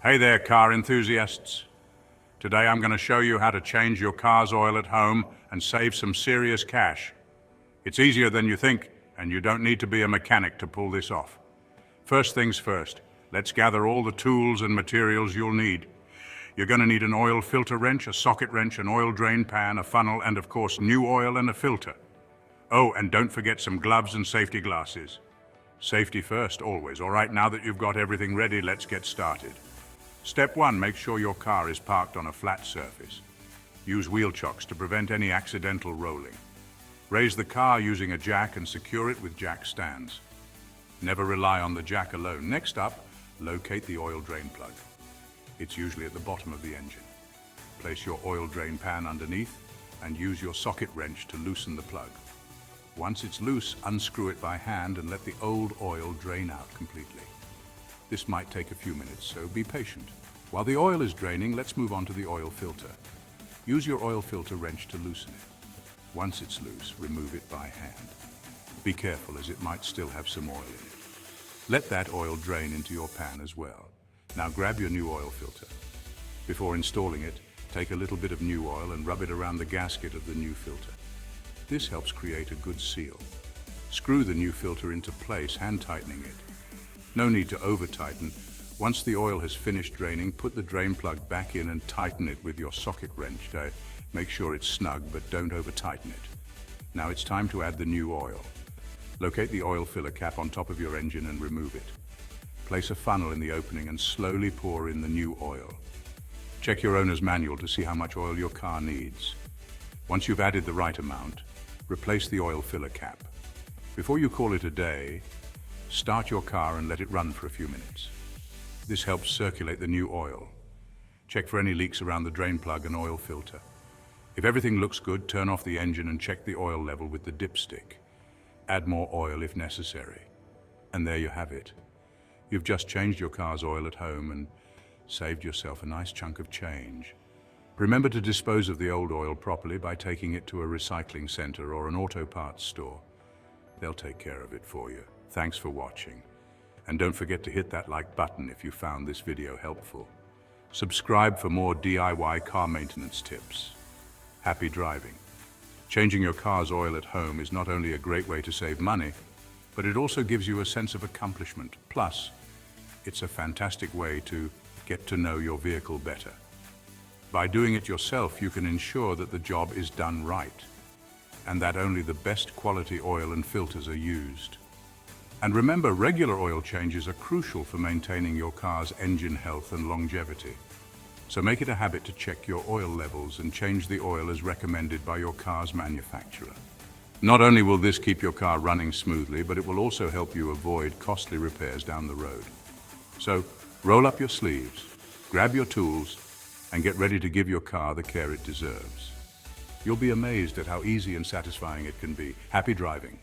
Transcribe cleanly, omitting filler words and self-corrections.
Hey there, car enthusiasts. Today I'm going to show you how to change your car's oil at home and save some serious cash. It's easier than you think, and you don't need to be a mechanic to pull this off. First things first, let's gather all the tools and materials you'll need. You're going to need an oil filter wrench, a socket wrench, an oil drain pan, a funnel, and of course new oil and a filter. Oh, and don't forget some gloves and safety glasses. Safety first, always. All right, now that you've got everything ready, let's get started. Step 1, make sure your car is parked on a flat surface. Use wheel chocks to prevent any accidental rolling. Raise the car using a jack and secure it with jack stands. Never rely on the jack alone. Next up, locate the oil drain plug. It's usually at the bottom of the engine. Place your oil drain pan underneath and use your socket wrench to loosen the plug. Once it's loose, unscrew it by hand and let the old oil drain out completely. This might take a few minutes, so be patient. While the oil is draining, let's move on to the oil filter. Use your oil filter wrench to loosen it. Once it's loose, remove it by hand. Be careful, as it might still have some oil in it. Let that oil drain into your pan as well. Now grab your new oil filter. Before installing it, take a little bit of new oil and rub it around the gasket of the new filter. This helps create a good seal. Screw the new filter into place, hand tightening it. No need to over-tighten. Once the oil has finished draining, put the drain plug back in and tighten it with your socket wrench. Make sure it's snug, but don't over-tighten it. Now it's time to add the new oil. Locate the oil filler cap on top of your engine and remove it. Place a funnel in the opening and slowly pour in the new oil. Check your owner's manual to see how much oil your car needs. Once you've added the right amount, replace the oil filler cap. Before you call it a day, start your car and let it run for a few minutes. This helps circulate the new oil. Check for any leaks around the drain plug and oil filter. If everything looks good, turn off the engine and check the oil level with the dipstick. Add more oil if necessary. And there you have it. You've just changed your car's oil at home and saved yourself a nice chunk of change. Remember to dispose of the old oil properly by taking it to a recycling center or an auto parts store. They'll take care of it for you. Thanks for watching. And don't forget to hit that like button if you found this video helpful. Subscribe for more DIY car maintenance tips. Happy driving. Changing your car's oil at home is not only a great way to save money, but it also gives you a sense of accomplishment. Plus, it's a fantastic way to get to know your vehicle better. By doing it yourself, you can ensure that the job is done right, and that only the best quality oil and filters are used. And remember, regular oil changes are crucial for maintaining your car's engine health and longevity. So make it a habit to check your oil levels and change the oil as recommended by your car's manufacturer. Not only will this keep your car running smoothly, but it will also help you avoid costly repairs down the road. So roll up your sleeves, grab your tools, and get ready to give your car the care it deserves. You'll be amazed at how easy and satisfying it can be. Happy driving.